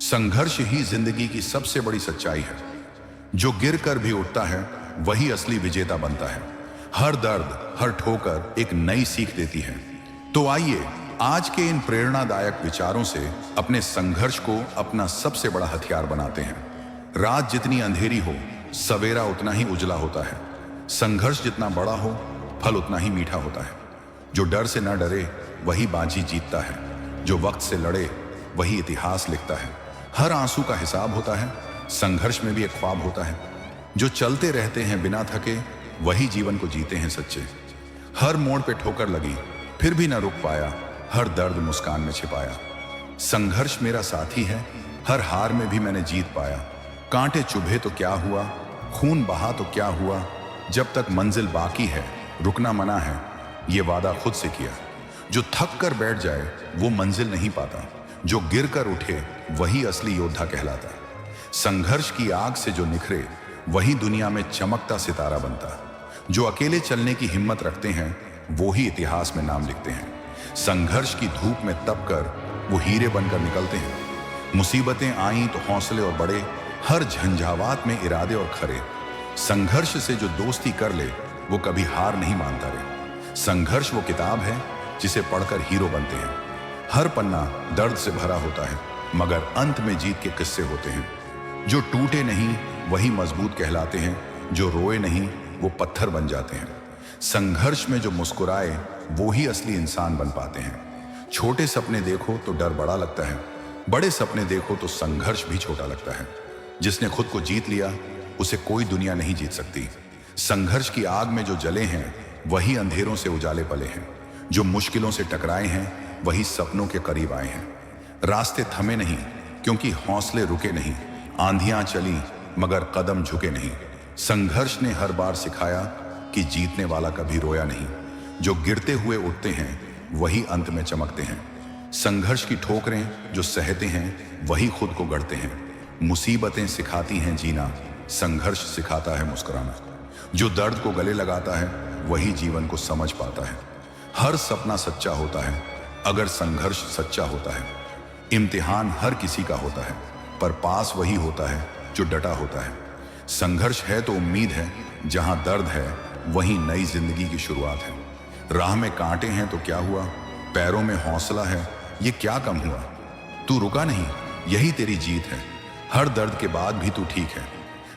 संघर्ष ही जिंदगी की सबसे बड़ी सच्चाई है। जो गिर कर भी उठता है वही असली विजेता बनता है। हर दर्द, हर ठोकर एक नई सीख देती है। तो आइए आज के इन प्रेरणादायक विचारों से अपने संघर्ष को अपना सबसे बड़ा हथियार बनाते हैं। रात जितनी अंधेरी हो, सवेरा उतना ही उजला होता है। संघर्ष जितना बड़ा हो, फल उतना ही मीठा होता है। जो डर से न डरे वही बाजी जीतता है। जो वक्त से लड़े वही इतिहास लिखता है। हर आंसू का हिसाब होता है। संघर्ष में भी एक ख्वाब होता है। जो चलते रहते हैं बिना थके वही जीवन को जीते हैं सच्चे। हर मोड़ पे ठोकर लगी फिर भी न रुक पाया, हर दर्द मुस्कान में छिपाया। संघर्ष मेरा साथी है, हर हार में भी मैंने जीत पाया। कांटे चुभे तो क्या हुआ, खून बहा तो क्या हुआ, जब तक मंजिल बाकी है रुकना मना है, ये वादा खुद से किया। जो थक कर बैठ जाए वो मंजिल नहीं पाता, जो गिर कर उठे वही असली योद्धा कहलाता। संघर्ष की आग से जो निखरे वही दुनिया में चमकता सितारा बनता। जो अकेले चलने की हिम्मत रखते हैं वो ही इतिहास में नाम लिखते हैं। संघर्ष की धूप में तप कर वो हीरे बनकर निकलते हैं। मुसीबतें आईं तो हौसले और बड़े, हर झंझावात में इरादे और खरे। संघर्ष से जो दोस्ती कर ले वो कभी हार नहीं मानता रे। संघर्ष वो किताब है जिसे पढ़कर हीरो बनते हैं। हर पन्ना दर्द से भरा होता है मगर अंत में जीत के किस्से होते हैं। जो टूटे नहीं वही मजबूत कहलाते हैं, जो रोए नहीं वो पत्थर बन जाते हैं। संघर्ष में जो मुस्कुराए वो ही असली इंसान बन पाते हैं। छोटे सपने देखो तो डर बड़ा लगता है, बड़े सपने देखो तो संघर्ष भी छोटा लगता है। जिसने खुद को जीत लिया उसे कोई दुनिया नहीं जीत सकती। संघर्ष की आग में जो जले हैं वही अंधेरों से उजाले पले हैं। जो मुश्किलों से टकराए हैं वही सपनों के करीब आए हैं। रास्ते थमे नहीं क्योंकि हौसले रुके नहीं। आंधियां चली मगर कदम झुके नहीं। संघर्ष ने हर बार सिखाया कि जीतने वाला कभी रोया नहीं। जो गिरते हुए उठते हैं वही अंत में चमकते हैं। संघर्ष की ठोकरें जो सहते हैं वही खुद को गढ़ते हैं। मुसीबतें सिखाती हैं जीना, संघर्ष सिखाता है मुस्कुराना। जो दर्द को गले लगाता है वही जीवन को समझ पाता है। हर सपना सच्चा होता है अगर संघर्ष सच्चा होता है। इम्तिहान हर किसी का होता है पर पास वही होता है जो डटा होता है। संघर्ष है तो उम्मीद है, जहां दर्द है वहीं नई जिंदगी की शुरुआत है। राह में कांटे हैं तो क्या हुआ, पैरों में हौसला है ये क्या कम हुआ। तू रुका नहीं यही तेरी जीत है, हर दर्द के बाद भी तू ठीक है।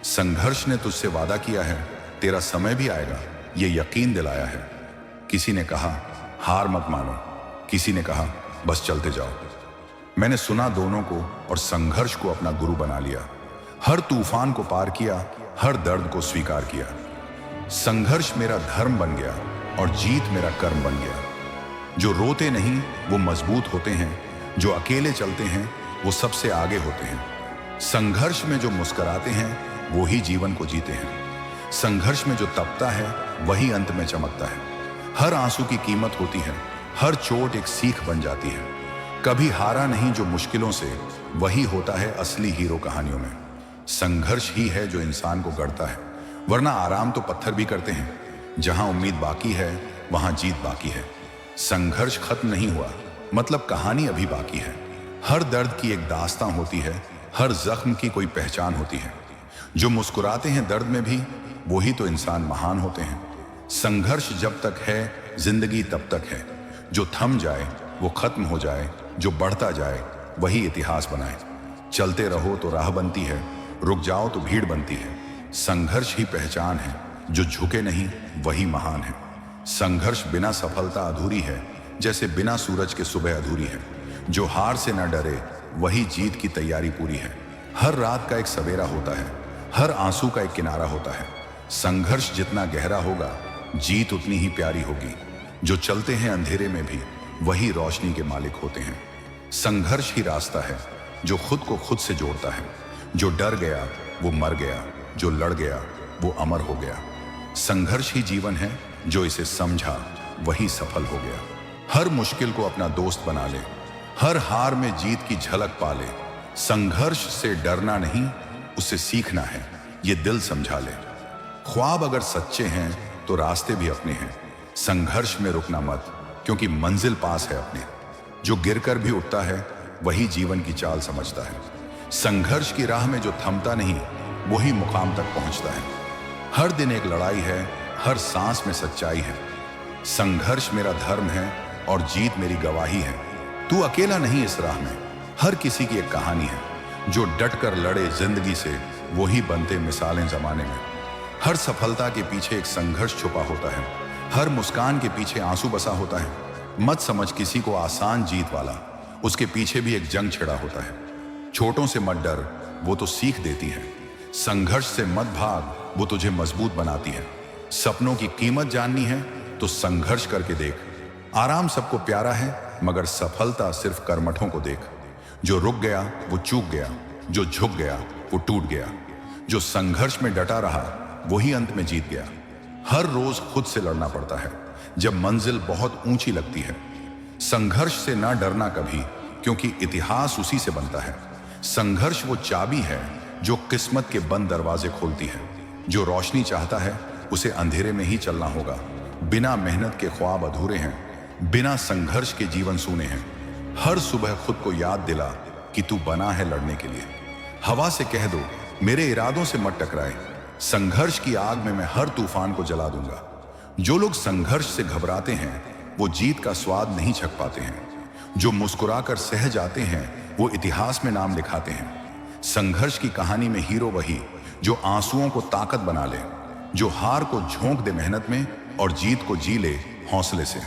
संघर्ष ने तुझसे वादा किया है तेरा समय भी आएगा, ये यकीन दिलाया है। किसी ने कहा हार मत मानो, किसी ने कहा बस चलते जाओ। मैंने सुना दोनों को और संघर्ष को अपना गुरु बना लिया। हर तूफान को पार किया, हर दर्द को स्वीकार किया। संघर्ष मेरा धर्म बन गया और जीत मेरा कर्म बन गया। जो रोते नहीं वो मजबूत होते हैं, जो अकेले चलते हैं वो सबसे आगे होते हैं। संघर्ष में जो मुस्कुराते हैं वो ही जीवन को जीते हैं। संघर्ष में जो तपता है वही अंत में चमकता है। हर आंसू की कीमत होती है, हर चोट एक सीख बन जाती है। कभी हारा नहीं जो मुश्किलों से, वही होता है असली हीरो कहानियों में। संघर्ष ही है जो इंसान को गढ़ता है, वरना आराम तो पत्थर भी करते हैं। जहां उम्मीद बाकी है वहां जीत बाकी है। संघर्ष खत्म नहीं हुआ मतलब कहानी अभी बाकी है। हर दर्द की एक दास्तां होती है, हर जख्म की कोई पहचान होती है। जो मुस्कुराते हैं दर्द में भी वही तो इंसान महान होते हैं। संघर्ष जब तक है जिंदगी तब तक है। जो थम जाए वो खत्म हो जाए, जो बढ़ता जाए वही इतिहास बनाए। चलते रहो तो राह बनती है, रुक जाओ तो भीड़ बनती है। संघर्ष ही पहचान है, जो झुके नहीं वही महान है। संघर्ष बिना सफलता अधूरी है, जैसे बिना सूरज के सुबह अधूरी है। जो हार से न डरे वही जीत की तैयारी पूरी है। हर रात का एक सवेरा होता है, हर आंसू का एक किनारा होता है। संघर्ष जितना गहरा होगा जीत उतनी ही प्यारी होगी। जो चलते हैं अंधेरे में भी वही रोशनी के मालिक होते हैं। संघर्ष ही रास्ता है जो खुद को खुद से जोड़ता है। जो डर गया वो मर गया, जो लड़ गया वो अमर हो गया। संघर्ष ही जीवन है, जो इसे समझा वही सफल हो गया। हर मुश्किल को अपना दोस्त बना ले, हर हार में जीत की झलक पा ले। संघर्ष से डरना नहीं उससे सीखना है, ये दिल समझा ले। ख्वाब अगर सच्चे हैं तो रास्ते भी अपने हैं। संघर्ष में रुकना मत क्योंकि मंजिल पास है अपने। जो गिरकर भी उठता है वही जीवन की चाल समझता है। संघर्ष की राह में जो थमता नहीं वही मुकाम तक पहुंचता है। हर दिन एक लड़ाई है, हर सांस में सच्चाई है। संघर्ष मेरा धर्म है और जीत मेरी गवाही है। तू अकेला नहीं इस राह में, हर किसी की एक कहानी है। जो डट कर लड़े जिंदगी से वही बनते मिसालें जमाने में। हर सफलता के पीछे एक संघर्ष छुपा होता है, हर मुस्कान के पीछे आंसू बसा होता है। मत समझ किसी को आसान जीत वाला, उसके पीछे भी एक जंग छिड़ा होता है। छोटों से मत डर, वो तो सीख देती है। संघर्ष से मत भाग, वो तुझे मजबूत बनाती है। सपनों की कीमत जाननी है तो संघर्ष करके देख। आराम सबको प्यारा है मगर सफलता सिर्फ कर्मठों को देख। जो रुक गया वो चूक गया, जो झुक गया वो टूट गया। जो संघर्ष में डटा रहा वही अंत में जीत गया। हर रोज खुद से लड़ना पड़ता है जब मंजिल बहुत ऊंची लगती है। संघर्ष से ना डरना कभी, क्योंकि इतिहास उसी से बनता है। संघर्ष वो चाबी है जो किस्मत के बंद दरवाजे खोलती है। जो रोशनी चाहता है उसे अंधेरे में ही चलना होगा। बिना मेहनत के ख्वाब अधूरे हैं, बिना संघर्ष के जीवन सूने हैं। हर सुबह खुद को याद दिला कि तू बना है लड़ने के लिए। हवा से कह दो मेरे इरादों से मत टकराए। संघर्ष की आग में मैं हर तूफान को जला दूंगा। जो लोग संघर्ष से घबराते हैं वो जीत का स्वाद नहीं छक पाते हैं। जो मुस्कुराकर सह जाते हैं वो इतिहास में नाम लिखाते हैं। संघर्ष की कहानी में हीरो वही जो आंसुओं को ताकत बना ले, जो हार को झोंक दे मेहनत में और जीत को जी ले हौसले से।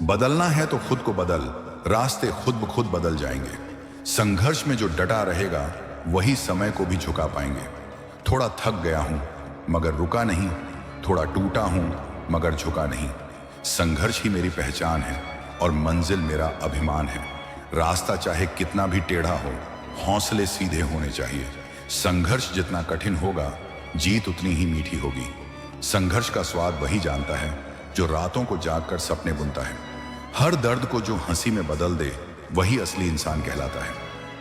बदलना है तो खुद को बदल, रास्ते खुद ब खुद बदल जाएंगे। संघर्ष में जो डटा रहेगा वही समय को भी झुका पाएंगे। थोड़ा थक गया हूं मगर रुका नहीं, थोड़ा टूटा हूं मगर झुका नहीं। संघर्ष ही मेरी पहचान है और मंजिल मेरा अभिमान है। रास्ता चाहे कितना भी टेढ़ा हो, हौसले सीधे होने चाहिए। संघर्ष जितना कठिन होगा जीत उतनी ही मीठी होगी। संघर्ष का स्वाद वही जानता है जो रातों को जागकर सपने बुनता है। हर दर्द को जो हंसी में बदल दे वही असली इंसान कहलाता है।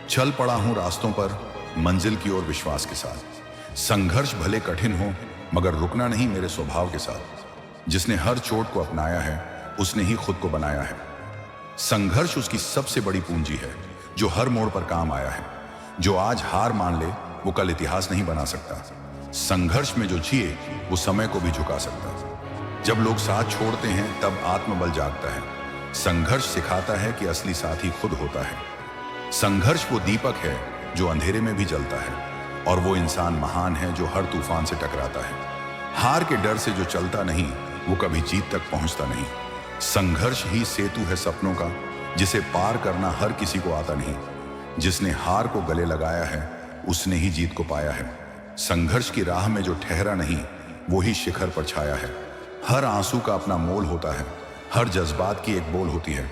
चल पड़ा हूं रास्तों पर मंजिल की ओर विश्वास के साथ। संघर्ष भले कठिन हो मगर रुकना नहीं मेरे स्वभाव के साथ। जिसने हर चोट को अपनाया है उसने ही खुद को बनाया है। संघर्ष उसकी सबसे बड़ी पूंजी है जो हर मोड़ पर काम आया है। जो आज हार मान ले वो कल इतिहास नहीं बना सकता। संघर्ष में जो जिए वो समय को भी झुका सकता। जब लोग साथ छोड़ते हैं तब आत्मबल जागता है। संघर्ष सिखाता है कि असली साथी खुद होता है। संघर्ष वो दीपक है जो अंधेरे में भी जलता है और वो इंसान महान है जो हर तूफान से टकराता है। हार के डर से जो चलता नहीं वो कभी जीत तक पहुंचता नहीं। संघर्ष ही सेतु है सपनों का जिसे पार करना हर किसी को आता नहीं। जिसने हार को गले लगाया है उसने ही जीत को पाया है। संघर्ष की राह में जो ठहरा नहीं वो ही शिखर पर छाया है। हर आंसू का अपना मोल होता है, हर जज्बात की एक बोल होती है।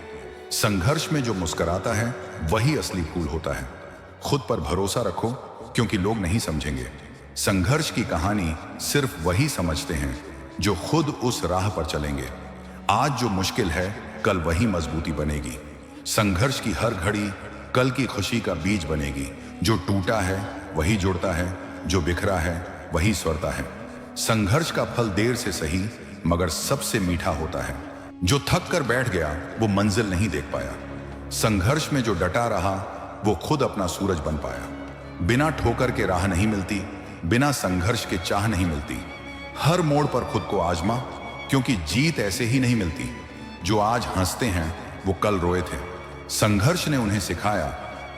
संघर्ष में जो मुस्कुराता है वही असली फूल होता है। खुद पर भरोसा रखो क्योंकि लोग नहीं समझेंगे। संघर्ष की कहानी सिर्फ वही समझते हैं जो खुद उस राह पर चलेंगे। आज जो मुश्किल है कल वही मजबूती बनेगी। संघर्ष की हर घड़ी कल की खुशी का बीज बनेगी। जो टूटा है वही जुड़ता है, जो बिखरा है वही स्वरता है। संघर्ष का फल देर से सही मगर सबसे मीठा होता है। जो थक कर बैठ गया वो मंजिल नहीं देख पाया। संघर्ष में जो डटा रहा वो खुद अपना सूरज बन पाया। बिना ठोकर के राह नहीं मिलती, बिना संघर्ष के चाह नहीं मिलती। हर मोड़ पर खुद को आजमा क्योंकि जीत ऐसे ही नहीं मिलती। जो आज हंसते हैं वो कल रोए थे। संघर्ष ने उन्हें सिखाया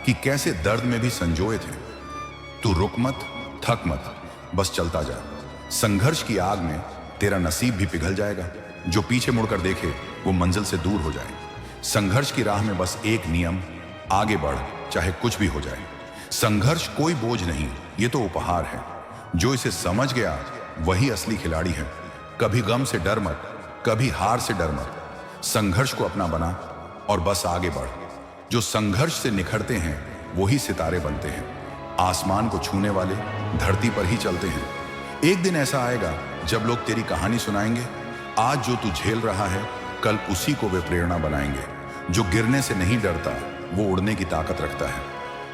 कि कैसे दर्द में भी संजोए थे। तू रुक मत, थक मत, बस चलता जा। संघर्ष की आग में तेरा नसीब भी पिघल जाएगा। जो पीछे मुड़कर देखे वो मंजिल से दूर हो जाए। संघर्ष की राह में बस एक नियम, आगे बढ़ चाहे कुछ भी हो जाए। संघर्ष कोई बोझ नहीं, ये तो उपहार है। जो इसे समझ गया वही असली खिलाड़ी है। कभी गम से डर मत, कभी हार से डर मत। संघर्ष को अपना बना और बस आगे बढ़। जो संघर्ष से निखरते हैं वही सितारे बनते हैं। आसमान को छूने वाले धरती पर ही चलते हैं। एक दिन ऐसा आएगा जब लोग तेरी कहानी सुनाएंगे। आज जो तू झेल रहा है कल उसी को वे प्रेरणा बनाएंगे। जो गिरने से नहीं डरता वो उड़ने की ताकत रखता है।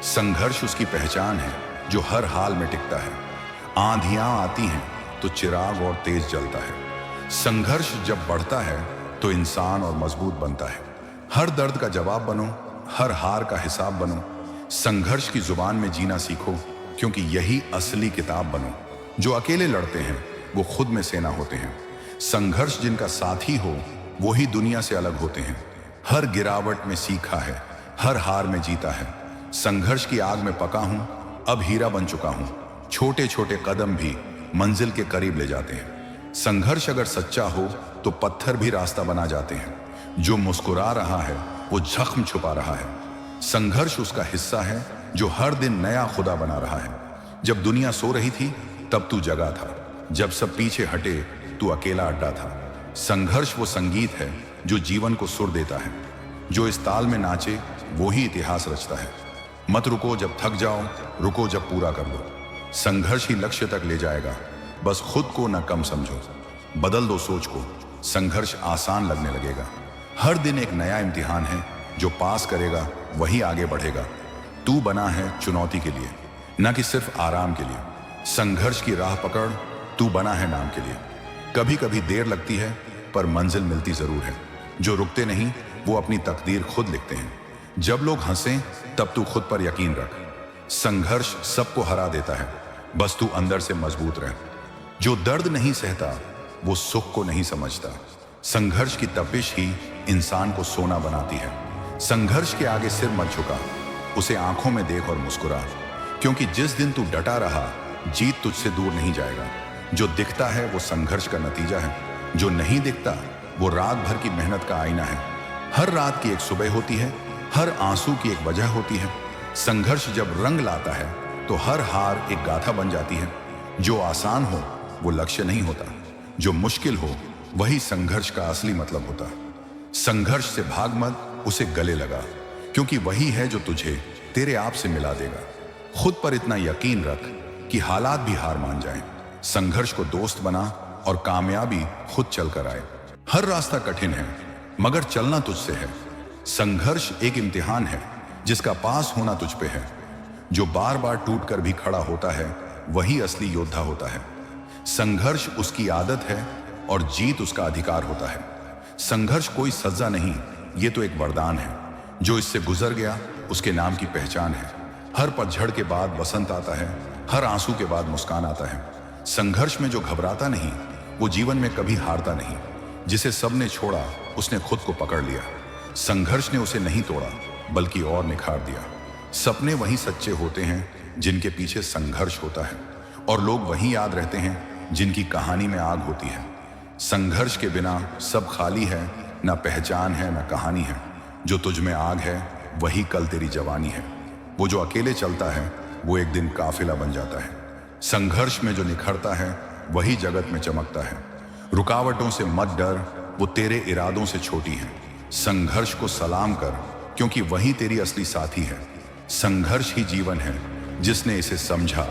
संघर्ष उसकी पहचान है जो हर हाल में टिकता है। आंधियां आती हैं तो चिराग और तेज जलता है। संघर्ष जब बढ़ता है तो इंसान और मजबूत बनता है। हर दर्द का जवाब बनो, हर हार का हिसाब बनो। संघर्ष की जुबान में जीना सीखो, क्योंकि यही असली किताब बनो। जो अकेले लड़ते हैं वो खुद में सेना होते हैं। संघर्ष जिनका साथी हो वो ही दुनिया से अलग होते हैं। हर गिरावट में सीखा है, हर हार में जीता है। संघर्ष की आग में पका हूं, अब हीरा बन चुका हूं। छोटे छोटे कदम भी मंजिल के करीब ले जाते हैं। संघर्ष अगर सच्चा हो तो पत्थर भी रास्ता बना जाते हैं। जो मुस्कुरा रहा है वो जख्म छुपा रहा है। संघर्ष उसका हिस्सा है जो हर दिन नया खुदा बना रहा है। जब दुनिया सो रही थी तब तू जगा था, जब सब पीछे हटे तू अकेला अड्डा था। संघर्ष वो संगीत है जो जीवन को सुर देता है। जो इस ताल में नाचे वो ही इतिहास रचता है। मत रुको जब थक जाओ, रुको जब पूरा कर लो। संघर्ष ही लक्ष्य तक ले जाएगा, बस खुद को न कम समझो। बदल दो सोच को, संघर्ष आसान लगने लगेगा। हर दिन एक नया इम्तिहान है, जो पास करेगा वही आगे बढ़ेगा। तू बना है चुनौती के लिए, न कि सिर्फ आराम के लिए। संघर्ष की राह पकड़, तू बना है नाम के लिए। कभी कभी देर लगती है पर मंजिल मिलती जरूर है। जो रुकते नहीं वो अपनी तकदीर खुद लिखते हैं। जब लोग हंसें तब तू खुद पर यकीन रख। संघर्ष सबको हरा देता है, बस तू अंदर से मजबूत रह। जो दर्द नहीं सहता वो सुख को नहीं समझता। संघर्ष की तपिश ही इंसान को सोना बनाती है। संघर्ष के आगे सिर मत झुका, उसे आंखों में देख और मुस्कुरा, क्योंकि जिस दिन तू डटा रहा जीत तुझसे दूर नहीं जाएगा। जो दिखता है वो संघर्ष का नतीजा है, जो नहीं दिखता वो रात भर की मेहनत का आईना है। हर रात की एक सुबह होती है, हर आंसू की एक वजह होती है। संघर्ष जब रंग लाता है तो हर हार एक गाथा बन जाती है। जो आसान हो वो लक्ष्य नहीं होता, जो मुश्किल हो वही संघर्ष का असली मतलब होता। संघर्ष से भाग मत, उसे गले लगा, क्योंकि वही है जो तुझे तेरे आप से मिला देगा। खुद पर इतना यकीन रख कि हालात भी हार मान जाएं। संघर्ष को दोस्त बना और कामयाबी खुद चल कर आए। हर रास्ता कठिन है मगर चलना तुझसे है। संघर्ष एक इम्तिहान है जिसका पास होना तुझ पे है। जो बार बार टूट कर भी खड़ा होता है वही असली योद्धा होता है। संघर्ष उसकी आदत है और जीत उसका अधिकार होता है। संघर्ष कोई सजा नहीं, ये तो एक वरदान है। जो इससे गुजर गया उसके नाम की पहचान है। हर पतझड़ के बाद बसंत आता है, हर आंसू के बाद मुस्कान आता है। संघर्ष में जो घबराता नहीं वो जीवन में कभी हारता नहीं। जिसे सबने छोड़ा उसने खुद को पकड़ लिया। संघर्ष ने उसे नहीं तोड़ा बल्कि और निखार दिया। सपने वही सच्चे होते हैं जिनके पीछे संघर्ष होता है, और लोग वही याद रहते हैं जिनकी कहानी में आग होती है। संघर्ष के बिना सब खाली है, ना पहचान है ना कहानी है। जो तुझ में आग है वही कल तेरी जवानी है। वो जो अकेले चलता है वो एक दिन काफिला बन जाता है। संघर्ष में जो निखरता है वही जगत में चमकता है। रुकावटों से मत डर, वो तेरे इरादों से छोटी हैं। संघर्ष को सलाम कर, क्योंकि वही तेरी असली साथी है। संघर्ष ही जीवन है, जिसने इसे समझा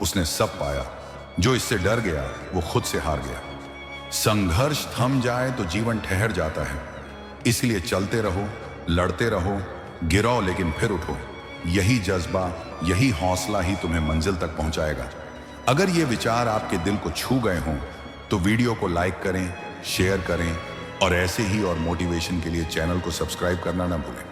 उसने सब पाया। जो इससे डर गया वो खुद से हार गया। संघर्ष थम जाए तो जीवन ठहर जाता है। इसलिए चलते रहो, लड़ते रहो, गिरो लेकिन फिर उठो। यही जज्बा, यही हौसला ही तुम्हें मंजिल तक पहुंचाएगा। अगर ये विचार आपके दिल को छू गए हों तो वीडियो को लाइक करें, शेयर करें, और ऐसे ही और मोटिवेशन के लिए चैनल को सब्सक्राइब करना ना भूलें।